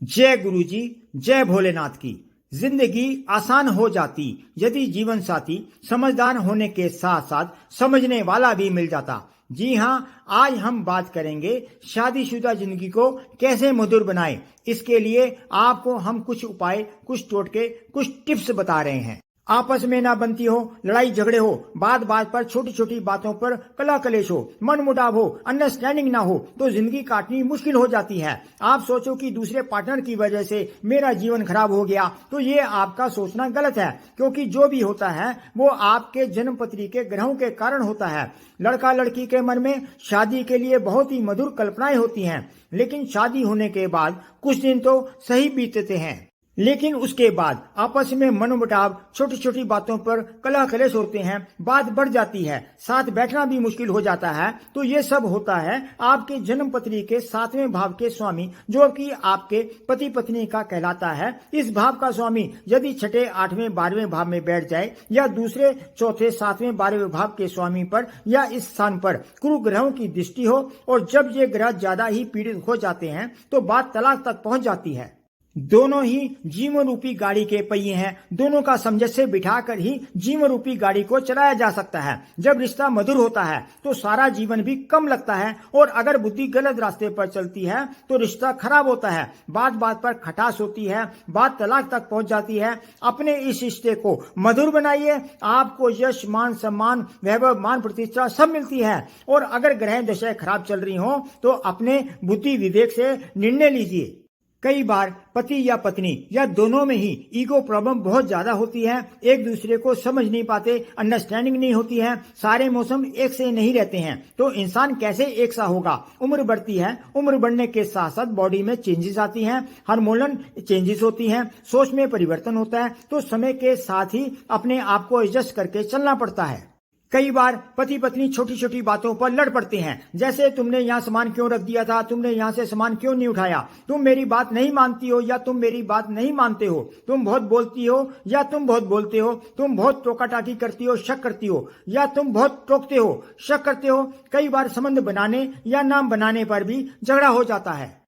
जय गुरु जी, जय भोलेनाथ की। जिंदगी आसान हो जाती यदि जीवन साथी समझदार होने के साथ साथ समझने वाला भी मिल जाता। जी हाँ, आज हम बात करेंगे शादीशुदा जिंदगी को कैसे मधुर बनाएं। इसके लिए आपको हम कुछ उपाय, कुछ टोटके, कुछ टिप्स बता रहे हैं। आपस में ना बनती हो, लड़ाई झगड़े हो, बात बात पर छोटी छोटी बातों पर कला कलेश हो, मन मुटाव हो, अंडरस्टैंडिंग ना हो तो जिंदगी काटनी मुश्किल हो जाती है। आप सोचो कि दूसरे पार्टनर की वजह से मेरा जीवन खराब हो गया, तो ये आपका सोचना गलत है, क्योंकि जो भी होता है वो आपके जन्म पत्री के ग्रहों के कारण होता है। लड़का लड़की के मन में शादी के लिए बहुत ही मधुर कल्पनाएं होती हैं, लेकिन शादी होने के बाद कुछ दिन तो सही बीतते हैं, लेकिन उसके बाद आपस में मनमुटाव, छोटी छोटी बातों पर कलह कलेश होते हैं, बात बढ़ जाती है, साथ बैठना भी मुश्किल हो जाता है। तो ये सब होता है आपके जन्म पत्री के 7वें भाव के स्वामी, जो कि आपके पति पत्नी का कहलाता है। इस भाव का स्वामी यदि 6, 8वें, 12वें भाव में बैठ जाए या दूसरे, चौथे, 7वें, 12वें भाव के स्वामी पर या इस स्थान पर कुरु ग्रहों की दृष्टि हो और जब ये ग्रह ज्यादा ही पीड़ित हो जाते हैं तो बात तलाक तक पहुंच जाती है। दोनों ही जीवन रूपी गाड़ी के पहिए हैं, दोनों का सामंजस्य बिठाकर ही जीवन रूपी गाड़ी को चलाया जा सकता है। जब रिश्ता मधुर होता है तो सारा जीवन भी कम लगता है, और अगर बुद्धि गलत रास्ते पर चलती है तो रिश्ता खराब होता है, बात बात पर खटास होती है, बात तलाक तक पहुंच जाती है। अपने इस रिश्ते को मधुर बनाइए, आपको यश, मान, सम्मान, वैभव, मान, प्रतिष्ठा सब मिलती है। और अगर ग्रह दशाएं खराब चल रही हो तो अपने बुद्धि विवेक से निर्णय लीजिए। कई बार पति या पत्नी या दोनों में ही ईगो प्रॉब्लम बहुत ज्यादा होती है, एक दूसरे को समझ नहीं पाते, अंडरस्टैंडिंग नहीं होती है, सारे मौसम एक से नहीं रहते हैं, तो इंसान कैसे एक सा होगा। उम्र बढ़ती है, उम्र बढ़ने के साथ साथ बॉडी में चेंजेस आती हैं, हार्मोनल चेंजेस होती हैं, सोच में परिवर्तन होता है, तो समय के साथ ही अपने आप को एडजस्ट करके चलना पड़ता है। कई बार पति पत्नी छोटी छोटी बातों पर लड़ पड़ते हैं, जैसे तुमने यहाँ सामान क्यों रख दिया था, तुमने यहाँ से सामान क्यों नहीं उठाया, तुम मेरी बात नहीं मानती हो या तुम मेरी बात नहीं मानते हो, तुम बहुत बोलती हो या तुम बहुत बोलते हो, तुम बहुत टोका टाकी करती हो, शक करती हो या तुम बहुत टोकते हो, शक करते हो। कई बार संबंध बनाने या नाम बनाने पर भी झगड़ा हो जाता है।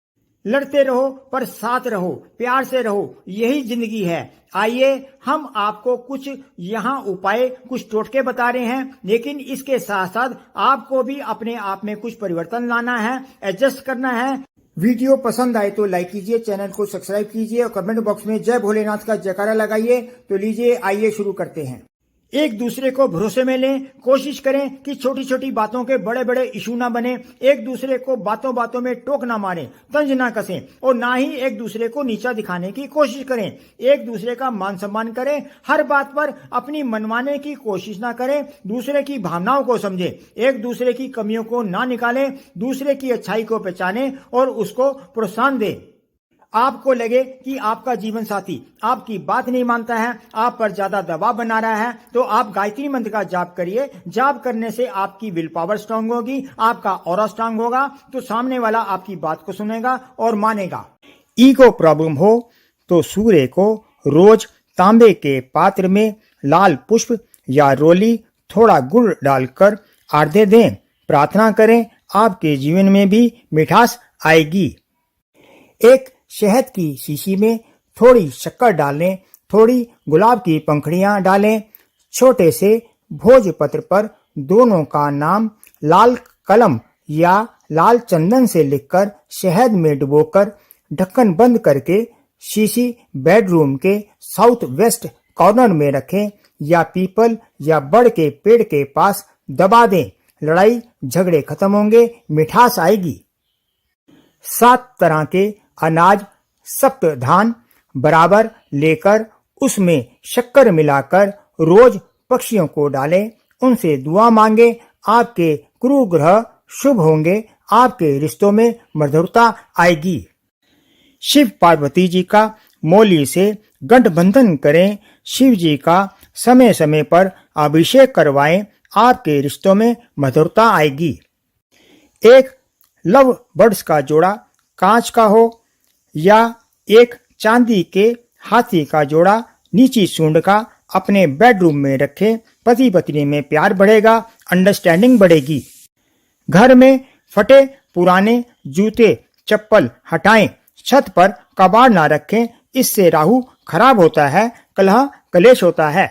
लड़ते रहो पर साथ रहो, प्यार से रहो, यही जिंदगी है। आइए हम आपको कुछ यहाँ उपाय, कुछ टोटके बता रहे हैं, लेकिन इसके साथ साथ आपको भी अपने आप में कुछ परिवर्तन लाना है, एडजस्ट करना है। वीडियो पसंद आए तो लाइक कीजिए, चैनल को सब्सक्राइब कीजिए और कमेंट बॉक्स में जय भोलेनाथ का जयकारा लगाइए। तो लीजिए, आइए शुरू करते हैं। एक दूसरे को भरोसे में लें, कोशिश करें कि छोटी छोटी बातों के बड़े बड़े इशू ना बने, एक दूसरे को बातों बातों में टोक ना मारें, तंज ना कसें और ना ही एक दूसरे को नीचा दिखाने की कोशिश करें। एक दूसरे का मान सम्मान करें, हर बात पर अपनी मनवाने की कोशिश ना करें, दूसरे की भावनाओं को समझें, एक दूसरे की कमियों को ना निकालें, दूसरे की अच्छाई को पहचानें और उसको प्रोत्साहन दें। आपको लगे कि आपका जीवन साथी आपकी बात नहीं मानता है, आप पर ज्यादा दबाव बना रहा है, तो आप गायत्री मंत्र का जाप करिए। जाप करने से आपकी विल पावर स्ट्रांग होगी, आपका ऑरा स्ट्रांग होगा, तो सामने वाला आपकी बात को सुनेगा और मानेगा। ईगो प्रॉब्लम हो तो सूर्य को रोज तांबे के पात्र में लाल पुष्प या रोली, थोड़ा गुड़ डालकर आरती दें। प्रार्थना करें, आपके जीवन में भी मिठास आएगी। एक शहद की शीशी में थोड़ी शक्कर डालें, थोड़ी गुलाब की पंखुड़ियां डालें, छोटे से भोजपत्र पर दोनों का नाम लाल कलम या लाल चंदन से लिखकर शहद में डुबोकर ढक्कन बंद करके शीशी बेडरूम के साउथ वेस्ट कॉर्नर में रखें या पीपल या बड़ के पेड़ के पास दबा दें। लड़ाई झगड़े खत्म होंगे, मिठास आएगी। 7 तरह के अनाज, सप्त धान बराबर लेकर उसमें शक्कर मिलाकर रोज पक्षियों को डालें, उनसे दुआ मांगे। आपके गुरु ग्रह शुभ होंगे, आपके रिश्तों में मधुरता आएगी। शिव पार्वती जी का मौली से गठबंधन करें, शिव जी का समय समय पर अभिषेक करवाएं, आपके रिश्तों में मधुरता आएगी। एक लव बर्ड्स का जोड़ा कांच का हो या एक चांदी के हाथी का जोड़ा नीची सूंड का अपने बेडरूम में रखें, पति पत्नी में प्यार बढ़ेगा, अंडरस्टैंडिंग बढ़ेगी। घर में फटे पुराने जूते चप्पल हटाएं, छत पर कबाड़ ना रखें, इससे राहु खराब होता है, कलह कलेश होता है।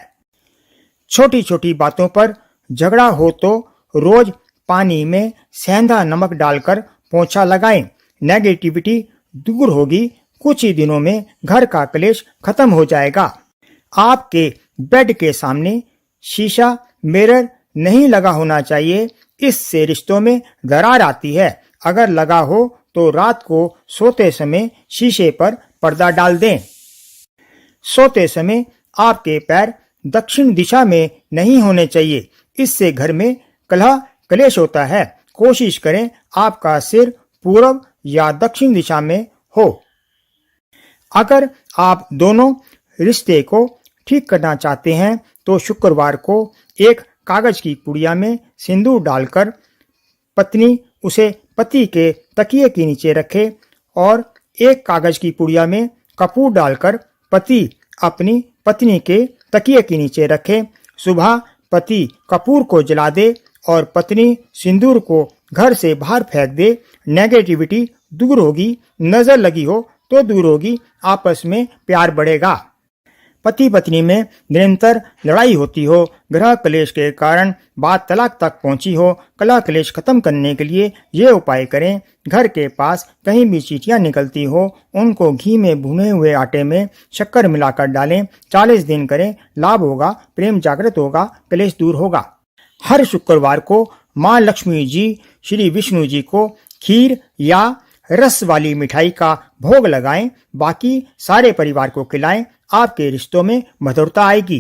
छोटी छोटी बातों पर झगड़ा हो तो रोज पानी में सेंधा नमक डालकर पोंछा लगाएं, नेगेटिविटी दूर होगी। कुछ ही दिनों में घर का कलेश खत्म हो जाएगा। आपके बेड के सामने शीशा मिरर नहीं लगा होना चाहिए, इससे रिश्तों में दरार आती है। अगर लगा हो तो रात को सोते समय शीशे पर पर्दा डाल दें। सोते समय आपके पैर दक्षिण दिशा में नहीं होने चाहिए, इससे घर में कलह कलेश होता है। कोशिश करें आपका सिर पूर्व या दक्षिण दिशा में हो। अगर आप दोनों रिश्ते को ठीक करना चाहते हैं तो शुक्रवार को एक कागज की पुड़िया में सिंदूर डालकर पत्नी उसे पति के तकिए के नीचे रखे और एक कागज की पुड़िया में कपूर डालकर पति अपनी पत्नी के तकिए के नीचे रखे। सुबह पति कपूर को जला दे और पत्नी सिंदूर को घर से बाहर फेंक दे। नेगेटिविटी दूर होगी, नजर लगी हो तो दूर होगी, आपस में प्यार बढ़ेगा। पति पत्नी में निरंतर लड़ाई होती हो, ग्रह कलेश के कारण बात तलाक तक पहुंची हो, कलह कलेश खत्म करने के लिए ये उपाय करें। घर के पास कहीं भी चींटियां निकलती हो, उनको घी में भुने हुए आटे में शक्कर मिलाकर डालें। 40 दिन करें, लाभ होगा, प्रेम जागृत होगा, कलेश दूर होगा। हर शुक्रवार को माँ लक्ष्मी जी, श्री विष्णु जी को खीर या रस वाली मिठाई का भोग लगाएं, बाकी सारे परिवार को खिलाएं। आपके रिश्तों में मधुरता आएगी।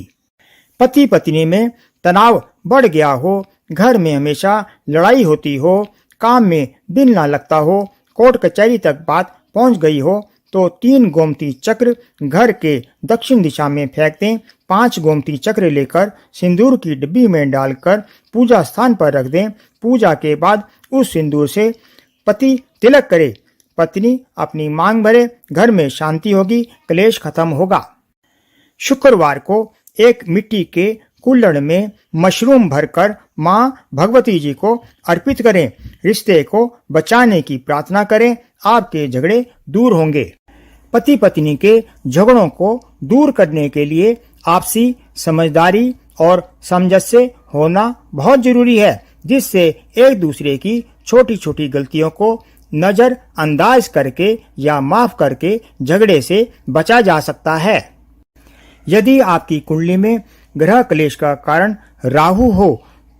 पति पत्नी में तनाव बढ़ गया हो, घर में हमेशा लड़ाई होती हो, काम में दिल ना लगता हो, कोर्ट कचहरी तक बात पहुंच गई हो तो 3 गोमती चक्र घर के दक्षिण दिशा में फेंक दें। 5 गोमती चक्र लेकर सिंदूर की डिब्बी में डालकर पूजा स्थान पर रख दें। पूजा के बाद उस सिंदूर से पति तिलक करे, पत्नी अपनी मांग भरे, घर में शांति होगी, क्लेश खत्म होगा। शुक्रवार को एक मिट्टी के कुल्हड़ में मशरूम भरकर माँ भगवती जी को अर्पित करें। रिश्ते को बचाने की प्रार्थना करें, आपके झगड़े दूर होंगे। पति पत्नी के झगड़ों को दूर करने के लिए आपसी समझदारी और सामंजस्य होना बहुत जरूरी है, जिससे एक दूसरे की छोटी छोटी गलतियों को नजरअंदाज करके या माफ करके झगड़े से बचा जा सकता है। यदि आपकी कुंडली में ग्रह कलेश का कारण राहु हो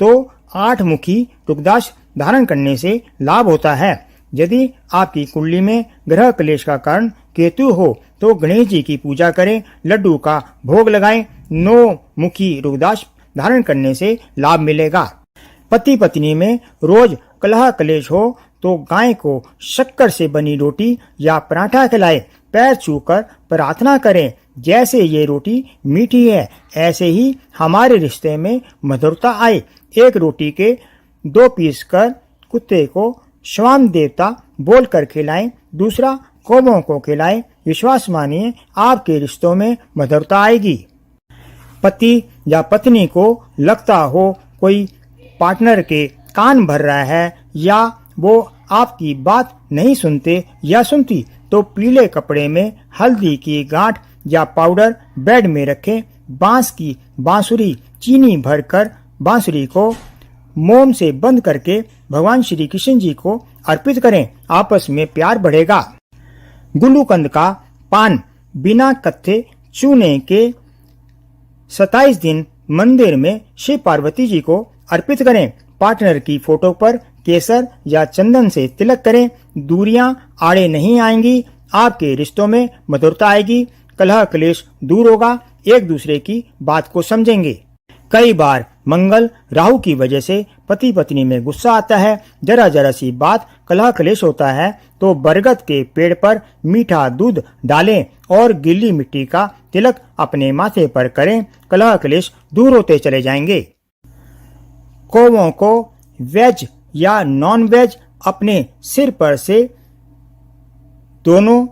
तो 8 मुखी रुद्राक्ष धारण करने से लाभ होता है। यदि आपकी कुंडली में ग्रह कलेश का कारण केतु हो तो गणेश जी की पूजा करें, लड्डू का भोग लगाएं। 9 मुखी रुद्राक्ष धारण करने से लाभ मिलेगा। पति पत्नी में रोज कलह कलेश हो तो गाय को शक्कर से बनी रोटी या पराठा खिलाएं। पैर छूकर प्रार्थना करें, जैसे ये रोटी मीठी है ऐसे ही हमारे रिश्ते में मधुरता आए। एक रोटी के 2 पीस कर कुत्ते को श्वान देवता बोलकर खिलाएं, दूसरा कौवों को खिलाएं। विश्वास मानिए आपके रिश्तों में मधुरता आएगी। पति या पत्नी को लगता हो कोई पार्टनर के कान भर रहा है या वो आपकी बात नहीं सुनते या सुनती तो पीले कपड़े में हल्दी की गांठ या पाउडर बेड में रखें। बांस की बांसुरी चीनी भरकर बांसुरी को मोम से बंद करके भगवान श्री कृष्ण जी को अर्पित करें, आपस में प्यार बढ़ेगा। गुलूकंद का पान बिना कत्थे चूने के 27 दिन मंदिर में शिव पार्वती जी को अर्पित करें। पार्टनर की फोटो पर केसर या चंदन से तिलक करें, दूरियां आड़े नहीं आएंगी, आपके रिश्तों में मधुरता आएगी, कलह क्लेश दूर होगा, एक दूसरे की बात को समझेंगे। कई बार मंगल राहु की वजह से पति पत्नी में गुस्सा आता है, जरा जरा सी बात कलह क्लेश होता है तो बरगद के पेड़ पर मीठा दूध डालें और गीली मिट्टी का तिलक अपने माथे पर करें, कलह क्लेश दूर होते चले जाएंगे। कौवों को वेज या नॉन वेज अपने सिर पर से दोनों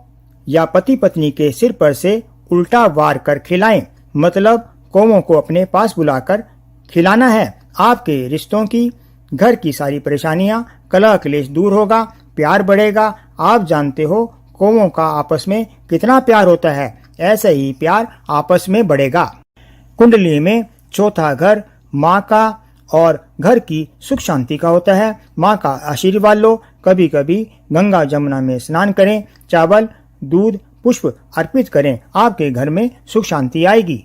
या पति पत्नी के सिर पर से उल्टा वार कर खिलाएं, मतलब कौवों को अपने पास बुलाकर खिलाना है। आपके रिश्तों की, घर की सारी परेशानियां, कलह क्लेश दूर होगा, प्यार बढ़ेगा। आप जानते हो कौवों का आपस में कितना प्यार होता है, ऐसे ही प्यार आपस में बढ़ेगा। कुंडली में चौथा घर माँ का और घर की सुख शांति का होता है। माँ का आशीर्वाद लो। कभी कभी गंगा जमुना में स्नान करें, चावल दूध पुष्प अर्पित करें, आपके घर में सुख शांति आएगी।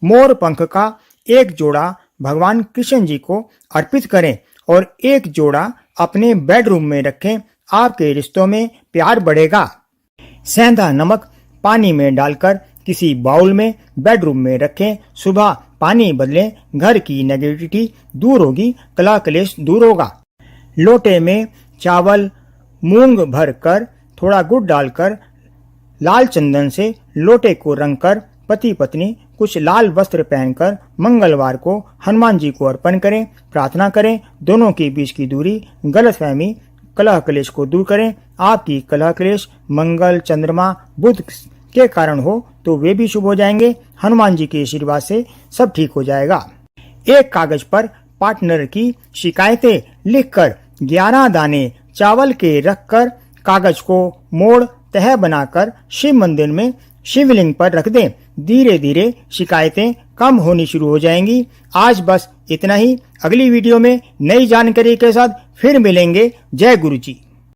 मोर पंख का एक जोड़ा भगवान कृष्ण जी को अर्पित करें और एक जोड़ा अपने बेडरूम में रखें, आपके रिश्तों में प्यार बढ़ेगा। सेंधा नमक पानी में डालकर किसी बाउल में बेडरूम में रखें, सुबह पानी बदलें, घर की नेगेटिविटी दूर होगी, कलह क्लेश दूर होगा। लोटे में चावल मूंग भर कर थोड़ा गुड़ डालकर लाल चंदन से लोटे को रंग कर पति पत्नी कुछ लाल वस्त्र पहनकर मंगलवार को हनुमान जी को अर्पण करें, प्रार्थना करें। दोनों के बीच की दूरी, गलतफहमी, कलह क्लेश को दूर करें। आपकी कलह क्लेश मंगल, चंद्रमा, बुध के कारण हो तो वे भी शुभ हो जाएंगे। हनुमान जी के आशीर्वाद से सब ठीक हो जाएगा। एक कागज पर पार्टनर की शिकायतें लिखकर 11 दाने चावल के रखकर कागज को मोड़ तह बनाकर शिव मंदिर में शिवलिंग पर रख दें। धीरे धीरे शिकायतें कम होनी शुरू हो जाएंगी। आज बस इतना ही। अगली वीडियो में नई जानकारी के साथ फिर मिलेंगे। जय गुरु जी।